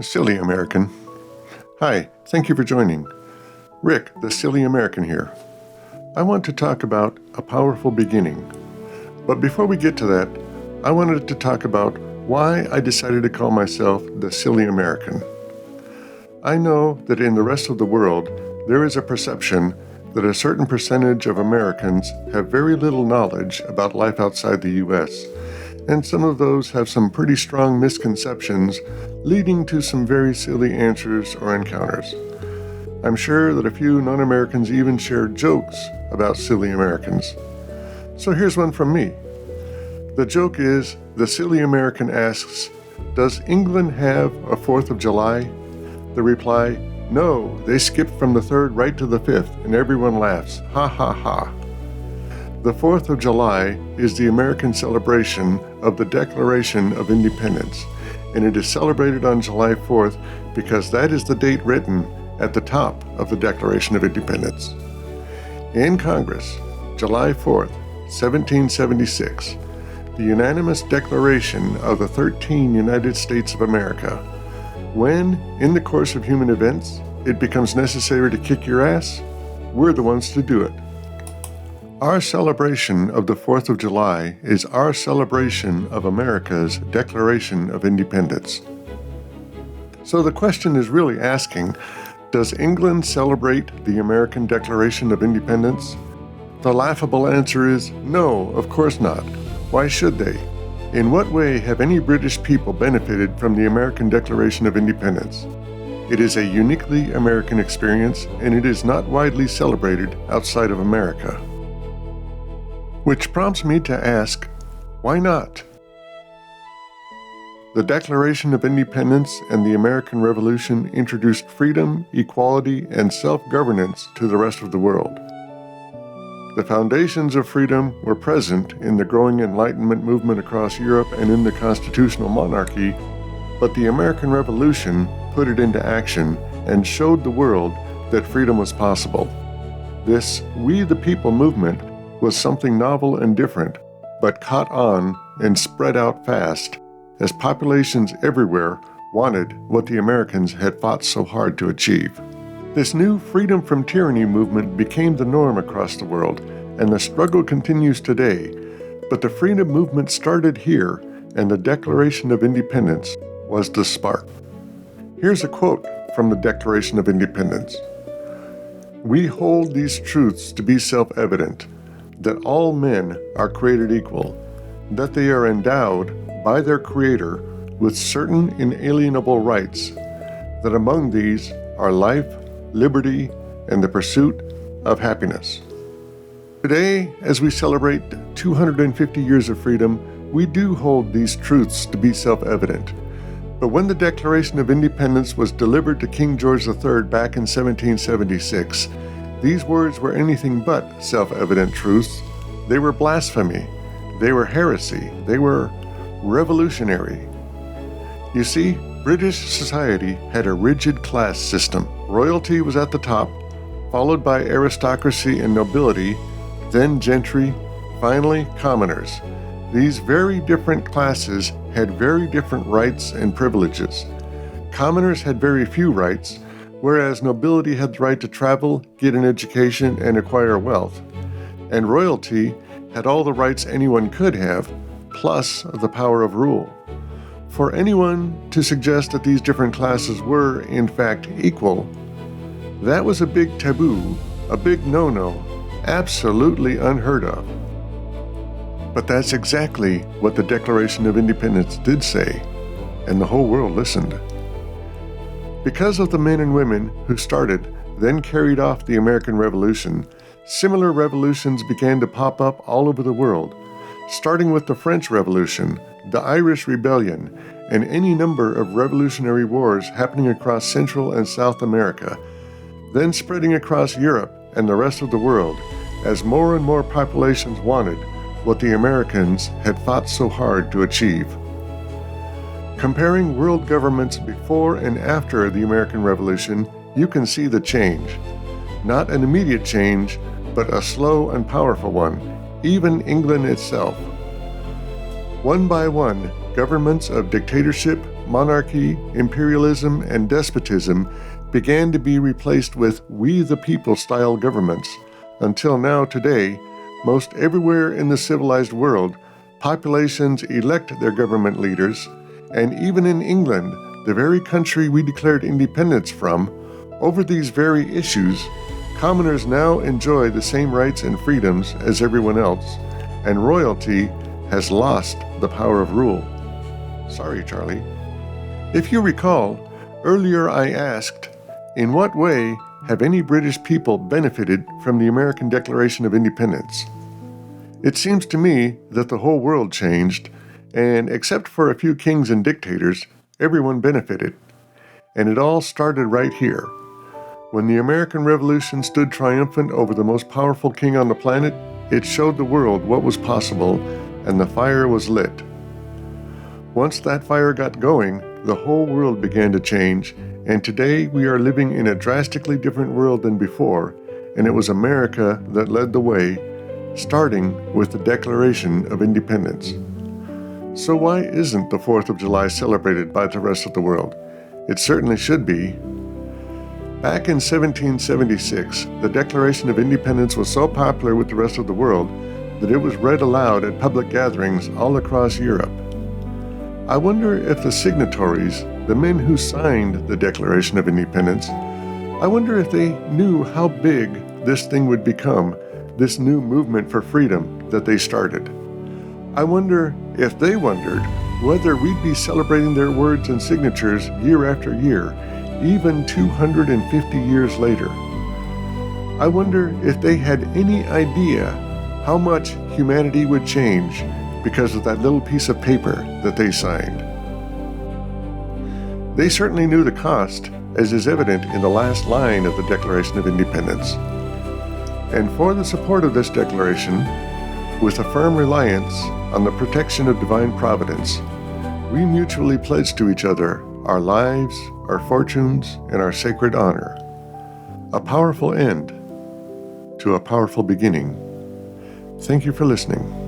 Silly American. Hi, thank you for joining. Rick, the Silly American here. I want to talk about a powerful beginning. But before we get to that, I wanted to talk about why I decided to call myself the Silly American. I know that in the rest of the world, there is a perception that a certain percentage of Americans have very little knowledge about life outside the U.S., and some of those have some pretty strong misconceptions leading to some very silly answers or encounters. I'm sure that a few non-Americans even share jokes about silly Americans. So here's one from me. The joke is, the Silly American asks, "Does England have a 4th of July?" The reply, "No, they skipped from the 3rd right to the 5th, and everyone laughs. Ha ha ha." The 4th of July is the American celebration of the Declaration of Independence, and it is celebrated on July 4th because that is the date written at the top of the Declaration of Independence. In Congress, July 4th, 1776, the unanimous declaration of the 13 United States of America. When, in the course of human events, it becomes necessary to kick your ass, we're the ones to do it. Our celebration of the 4th of July is our celebration of America's Declaration of Independence. So the question is really asking, does England celebrate the American Declaration of Independence? The laughable answer is no, of course not. Why should they? In what way have any British people benefited from the American Declaration of Independence? It is a uniquely American experience, and it is not widely celebrated outside of America. Which prompts me to ask, why not? The Declaration of Independence and the American Revolution introduced freedom, equality, and self-governance to the rest of the world. The foundations of freedom were present in the growing Enlightenment movement across Europe and in the constitutional monarchy, but the American Revolution put it into action and showed the world that freedom was possible. This We the People movement was something novel and different, but caught on and spread out fast as populations everywhere wanted what the Americans had fought so hard to achieve. This new freedom from tyranny movement became the norm across the world, and the struggle continues today, but the freedom movement started here, and the Declaration of Independence was the spark. Here's a quote from the Declaration of Independence. "We hold these truths to be self-evident, that all men are created equal, that they are endowed by their Creator with certain inalienable rights, that among these are life, liberty, and the pursuit of happiness." Today, as we celebrate 250 years of freedom, we do hold these truths to be self-evident. But when the Declaration of Independence was delivered to King George III back in 1776, these words were anything but self-evident truths. They were blasphemy. They were heresy. They were revolutionary. You see, British society had a rigid class system. Royalty was at the top, followed by aristocracy and nobility, then gentry, finally commoners. These very different classes had very different rights and privileges. Commoners had very few rights, whereas nobility had the right to travel, get an education, and acquire wealth. And royalty had all the rights anyone could have, plus the power of rule. For anyone to suggest that these different classes were, in fact, equal, that was a big taboo, a big no-no, absolutely unheard of. But that's exactly what the Declaration of Independence did say, and the whole world listened. Because of the men and women who started, then carried off the American Revolution, similar revolutions began to pop up all over the world, starting with the French Revolution, the Irish Rebellion, and any number of revolutionary wars happening across Central and South America, then spreading across Europe and the rest of the world as more and more populations wanted what the Americans had fought so hard to achieve. Comparing world governments before and after the American Revolution, you can see the change. Not an immediate change, but a slow and powerful one, even England itself. One by one, governments of dictatorship, monarchy, imperialism, and despotism began to be replaced with we the people style governments, until now today, most everywhere in the civilized world, populations elect their government leaders, and even in England, the very country we declared independence from, over these very issues, commoners now enjoy the same rights and freedoms as everyone else, and royalty has lost the power of rule. Sorry, Charlie. If you recall, earlier I asked, in what way have any British people benefited from the American Declaration of Independence? It seems to me that the whole world changed, and except for a few kings and dictators, everyone benefited. And it all started right here. When the American Revolution stood triumphant over the most powerful king on the planet, it showed the world what was possible, and the fire was lit. Once that fire got going, the whole world began to change, and today we are living in a drastically different world than before, and it was America that led the way, starting with the Declaration of Independence. So why isn't the 4th of July celebrated by the rest of the world? It certainly should be. Back in 1776, the Declaration of Independence was so popular with the rest of the world that it was read aloud at public gatherings all across Europe. I wonder if the signatories, the men who signed the Declaration of Independence, I wonder if they knew how big this thing would become, this new movement for freedom that they started. I wonder if they wondered whether we'd be celebrating their words and signatures year after year, even 250 years later. I wonder if they had any idea how much humanity would change because of that little piece of paper that they signed. They certainly knew the cost, as is evident in the last line of the Declaration of Independence. And for the support of this declaration, with a firm reliance on the protection of divine providence, we mutually pledge to each other our lives, our fortunes, and our sacred honor. A powerful end to a powerful beginning. Thank you for listening.